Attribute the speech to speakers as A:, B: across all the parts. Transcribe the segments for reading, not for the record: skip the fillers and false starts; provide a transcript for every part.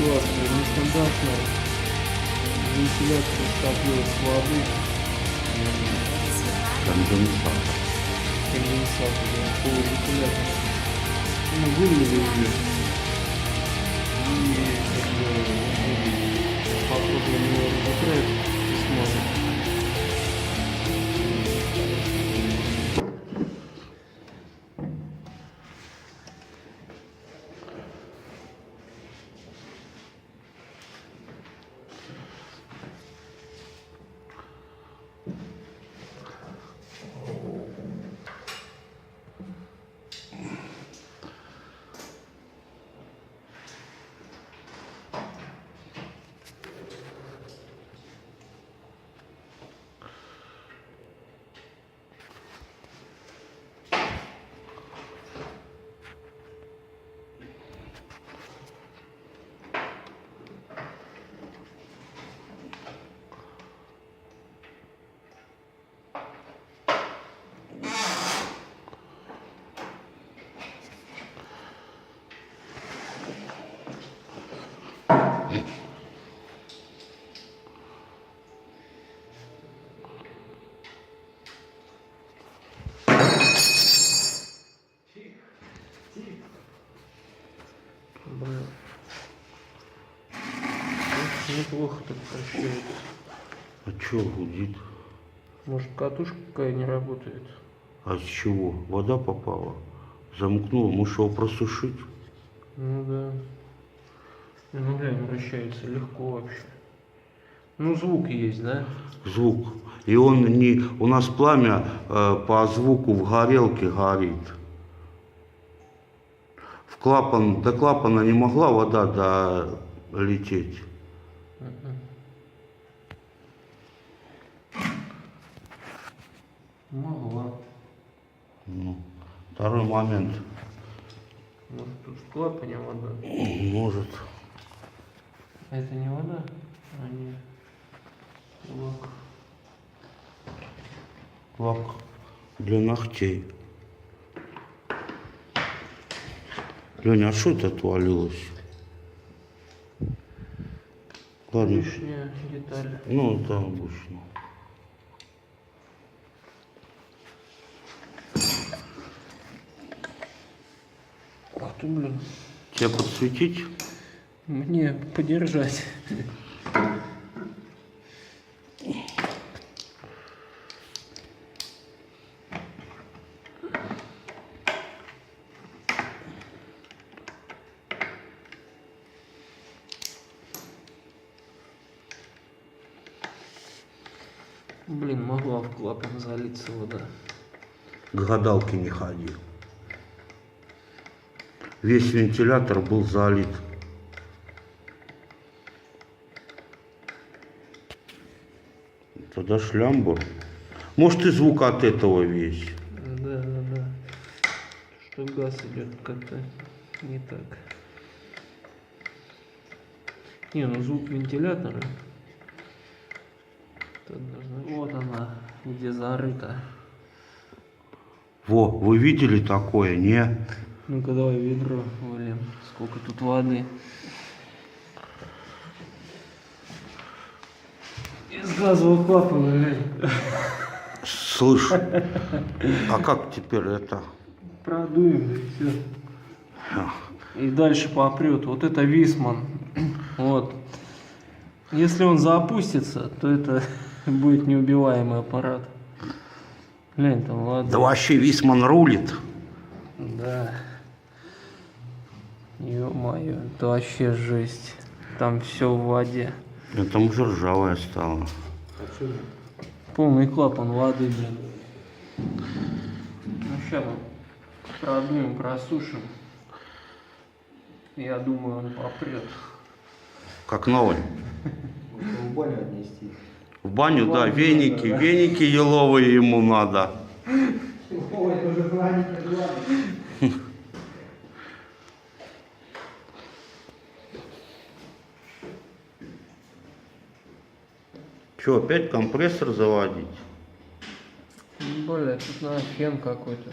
A: классная, нестандартная. Вентиляция скопилась воды.
B: Конденсат.
A: Конденсат, да, полувентилятор. Ну, вылили ее. И как бы походу у него разыграет и сможет. Блин. Неплохо так прощается.
B: А чё гудит?
A: Может, катушка какая не работает?
B: А с чего? Вода попала. Замкнула. Может его просушить?
A: Ну да. Ну глянь, вращается легко вообще. Ну звук есть, да?
B: Звук. И он не... У нас пламя по звуку в горелке горит. В клапан... До клапана не могла вода долететь.
A: Могла.
B: Ну, второй момент.
A: Может, тут в клапане вода?
B: Может.
A: А это не вода? А нет. Лак.
B: Лак для ногтей. Леня, а что это отвалилось? Ладно.
A: Лишняя деталь.
B: Ну, это обычно.
A: Ах ты, блин.
B: Тебя подсветить?
A: Мне подержать. Блин, могла в клапан залиться вода.
B: К гадалке не ходи. Весь вентилятор был залит. Тогда шлямбур. Может и звук от этого весь.
A: Да. Что газ идет как-то не так. Не, ну звук вентилятора. Тут должна... Вот она, где зарыта.
B: Во, вы видели такое, не?
A: Ну-ка давай ведро выльем. Сколько тут воды. Из газового клапана, глянь.
B: Слышь, а как теперь это?
A: Продуем, и все. И дальше попрет. Вот это Висман. Вот. Если он запустится, то это будет неубиваемый аппарат. Глянь, там вода.
B: Да вообще Висман рулит.
A: Да. Ё-моё, это вообще жесть. Там все в воде.
B: Там уже ржавая стала.
A: Полный клапан воды, блин. Ну сейчас мы продуем, просушим. Я думаю, он попрет.
B: Как новый.
C: В баню отнести.
B: В баню, да,
A: баню
B: веники,
A: надо, да.
B: веники еловые ему надо.
C: Ой, это уже праздник.
B: Че, опять компрессор заводить?
A: Бля, тут надо фен какой-то.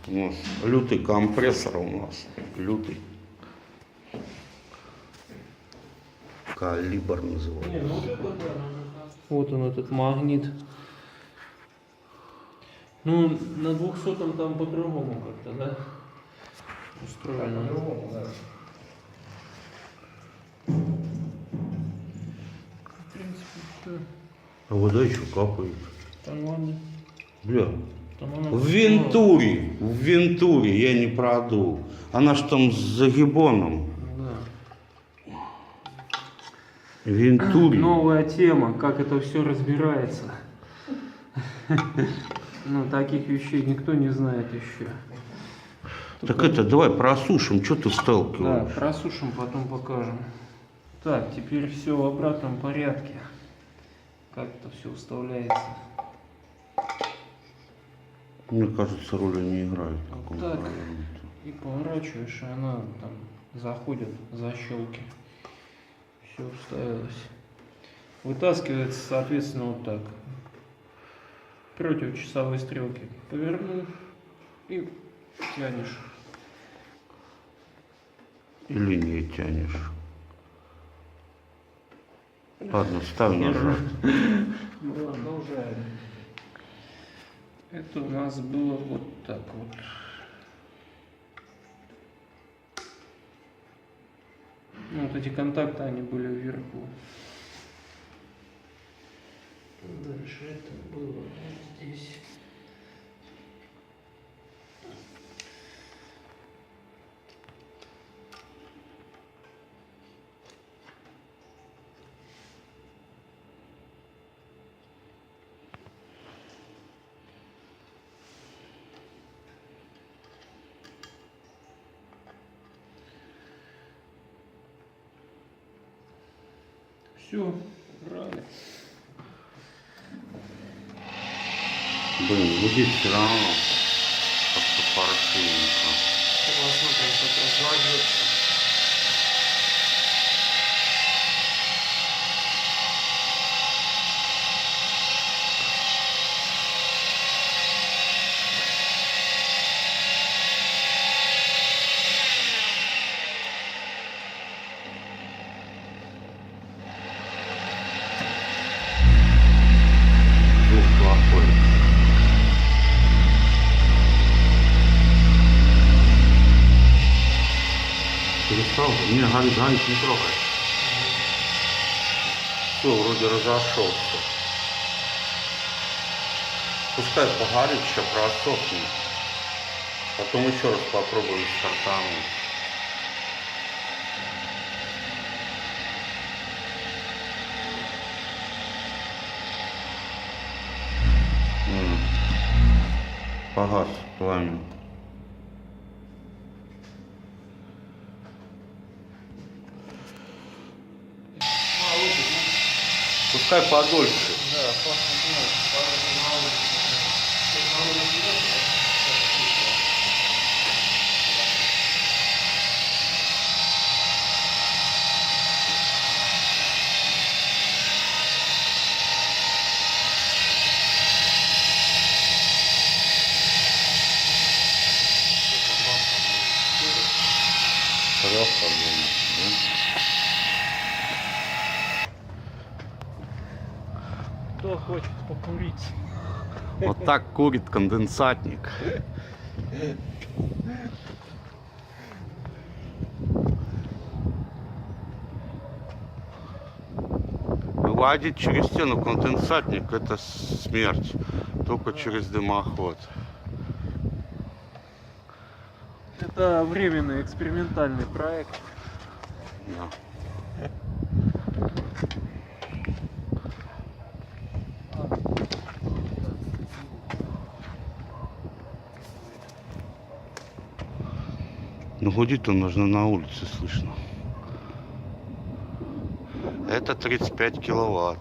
B: У нас лютый компрессор у нас. Лютый. Калибр называется.
A: Вот он, этот магнит. Ну, на 200-м там по-другому как-то, да? Устроено.
C: По-другому, да.
A: В принципе, все.
B: А вода еще капает.
A: Там ладно.
B: Бля.
A: Там она...
B: В Вентуре я не продул. Она ж там с загибоном.
A: Да.
B: В Вентуре.
A: Новая тема, как это все разбирается. Ну, таких вещей никто не знает еще.
B: Так это, давай просушим, что ты
A: Да,
B: сталкиваешь?
A: просушим, потом покажем. Так, теперь все в обратном порядке. Как это все уставляется.
B: Мне кажется, роли не играет. Как он
A: Так.
B: правильно.
A: И поворачиваешь, и она там заходит за щелки. Все вставилось. Вытаскивается, соответственно, вот так. Против часовой стрелки. Повернул и тянешь.
B: Или не тянешь. Ладно, ставь назад.
A: Продолжаем. Это у нас было вот так вот. Ну, вот эти контакты, они были вверху. Дальше это было вот здесь. Все, брали.
B: Блин, будет все равно как-то паршивенько.
A: Посмотрим, как разложится.
B: Звук плохой. Перестал? Не, горит, не трогай. Все, вроде разошелся. Пускай погорит, еще просохнет. Потом еще раз попробуем стартануть. Погас пламя. Пускай подольше.
A: Да, посмотрим.
B: Хорошо,
A: Кто хочет покурить?
B: вот так курит конденсатник. Выводить через стену конденсатник — это смерть. Только через дымоход.
A: Это временный экспериментальный проект.
B: Да. Но гудит он нужно на улице слышно. Это 35 киловатт.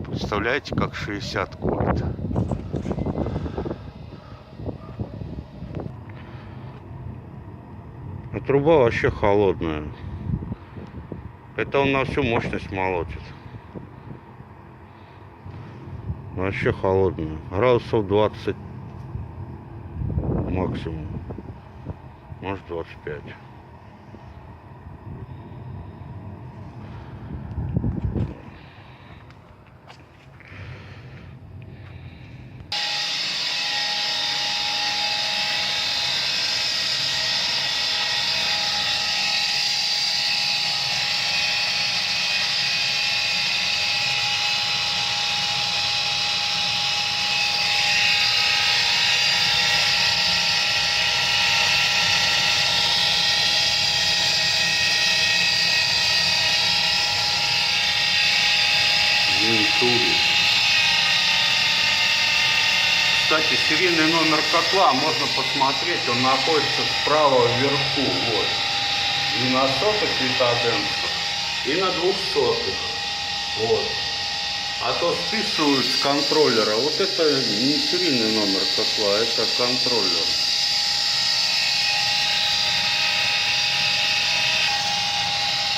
B: Представляете, как 60 курит? А труба вообще холодная. Это он на всю мощность молотит. Вообще холодная. Градусов 20. максимум. Может 25. Вентури. Кстати, серийный номер котла можно посмотреть, он находится справа вверху, вот. И на сотых витаденсах, и на 200-х, вот. А то списывают с контроллера. Вот это не серийный номер котла, это контроллер.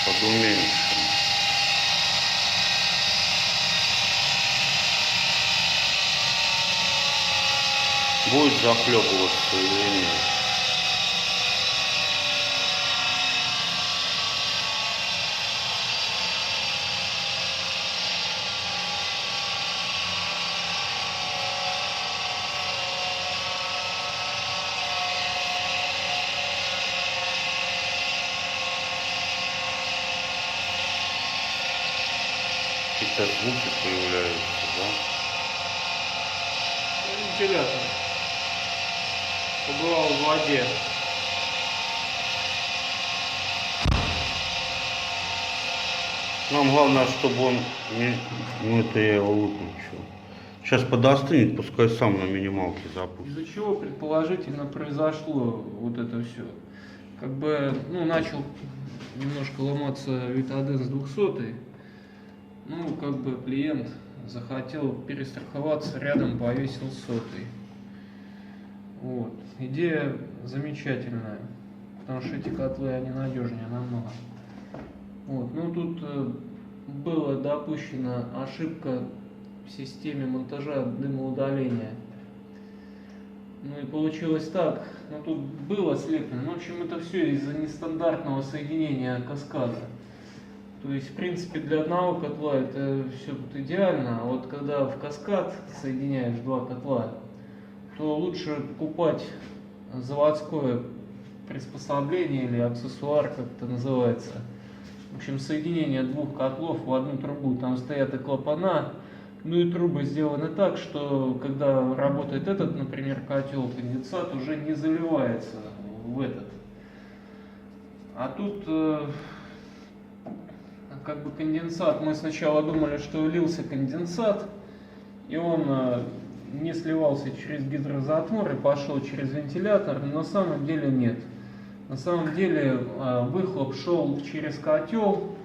B: Подуменьшим. Будет захлебываться или нет? Какие-то звуки появляются, да?
A: Вентилятор. Побывал в воде.
B: Нам главное, чтобы он не... Ну это я его выключил. Сейчас подостынет, пускай сам на минималке запустит.
A: Из-за чего предположительно произошло вот это все? Как бы, ну, начал немножко ломаться Витаденс 200. Ну, как бы клиент захотел перестраховаться, рядом повесил 100. Вот. Идея замечательная, потому что эти котлы, они надежнее намного. Вот. Ну, тут была допущена ошибка в системе монтажа дымоудаления. Ну и получилось так, ну тут было слеплено, ну, в общем, это все из-за нестандартного соединения каскада. То есть, в принципе, для одного котла это все тут идеально, а вот когда в каскад соединяешь два котла, то лучше покупать заводское приспособление или аксессуар, как это называется. В общем, соединение двух котлов в одну трубу. Там стоят и клапана, ну и трубы сделаны так, что когда работает этот, например, котел, конденсат уже не заливается в этот. А тут как бы конденсат, мы сначала думали, что лился конденсат, и он не сливался через гидрозатвор и пошел через вентилятор, но на самом деле нет. На самом деле выхлоп шел через котел,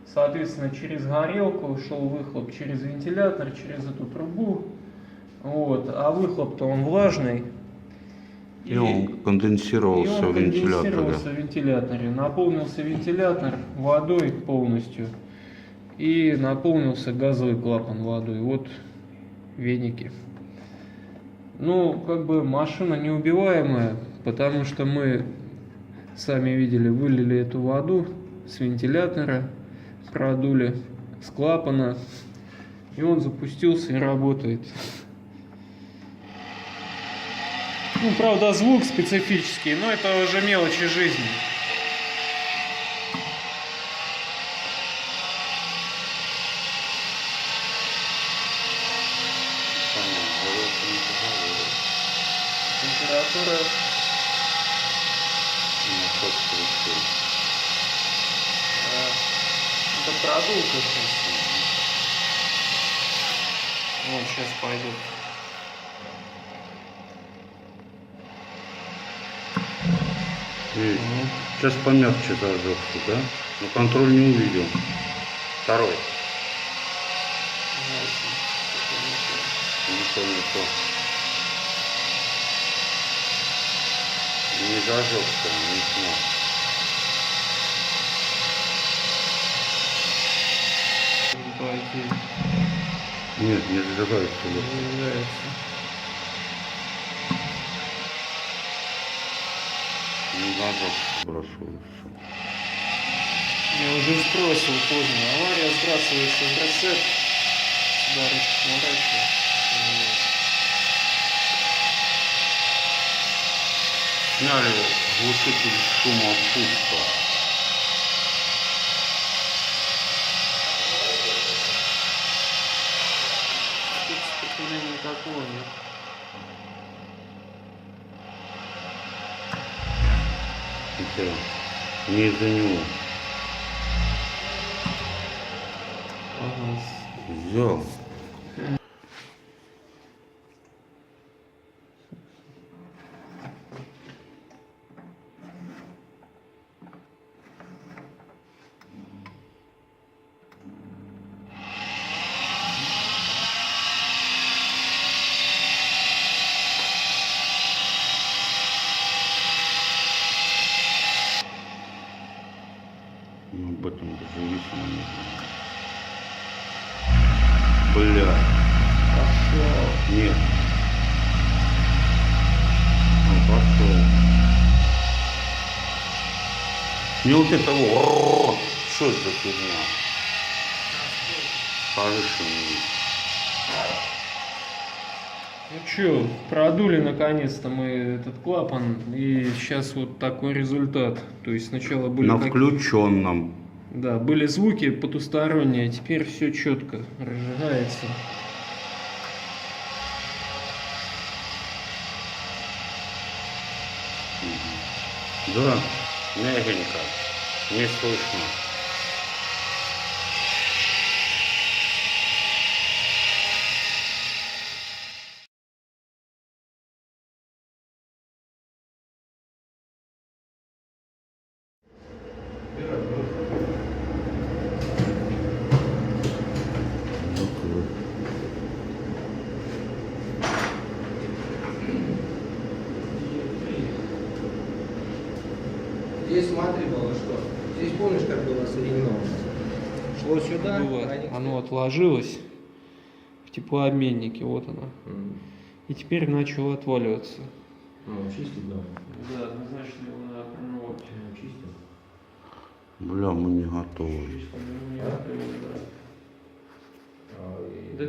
A: соответственно через горелку шел выхлоп через вентилятор, через эту трубу. Вот. А выхлоп-то он влажный.
B: И он конденсировался в вентиляторе.
A: Конденсировался в вентиляторе. Наполнился вентилятор водой полностью. И наполнился газовый клапан водой. Вот веники. Ну, как бы машина неубиваемая, потому что мы, сами видели, вылили эту воду с вентилятора, продули с клапана, и он запустился и работает. Ну, правда, звук специфический, но это уже мелочи жизни. Температура. Это продулка сейчас. Вот сейчас пойдет.
B: Сейчас помягче зажегся, да? Но контроль не увидел. Второй. Не то. Не зажегся, не смог. Нет, не зажигается.
A: Не зажигается.
B: Ну, надо сбрасываться.
A: Я уже сбросил поздно. Авария, сбрасывается бросет. Сюда ручку поворачиваю.
B: Сняли глушитель шума пусто.
A: Тут сопротивления никакого нет.
B: Это не из-за него.
A: Ага.
B: Взял. Ну, об этом даже весьма не знаю. Бля.
A: Пошел.
B: Нет. Ну, пошел. Не вот это вот. Что это за фигня? Повышенный.
A: Ну чё, продули наконец-то мы этот клапан, и сейчас вот такой результат. То есть сначала были
B: На
A: такие-
B: включенном.
A: Да, были звуки потусторонние, а теперь все четко разжигается.
B: Да, мягенько. Не слышно.
C: Здесь смотри было что. Здесь помнишь, как было соединено? Шло сюда,
A: Вот,
C: проникло.
A: оно отложилось в теплообменнике, вот оно. И теперь начало отваливаться.
C: Ну, чистить надо.
A: Да, однозначно его надо промывать.
C: Чистим.
B: Бля, мы не готовы.
A: Слишком не готово, да.
C: А, и-
A: Да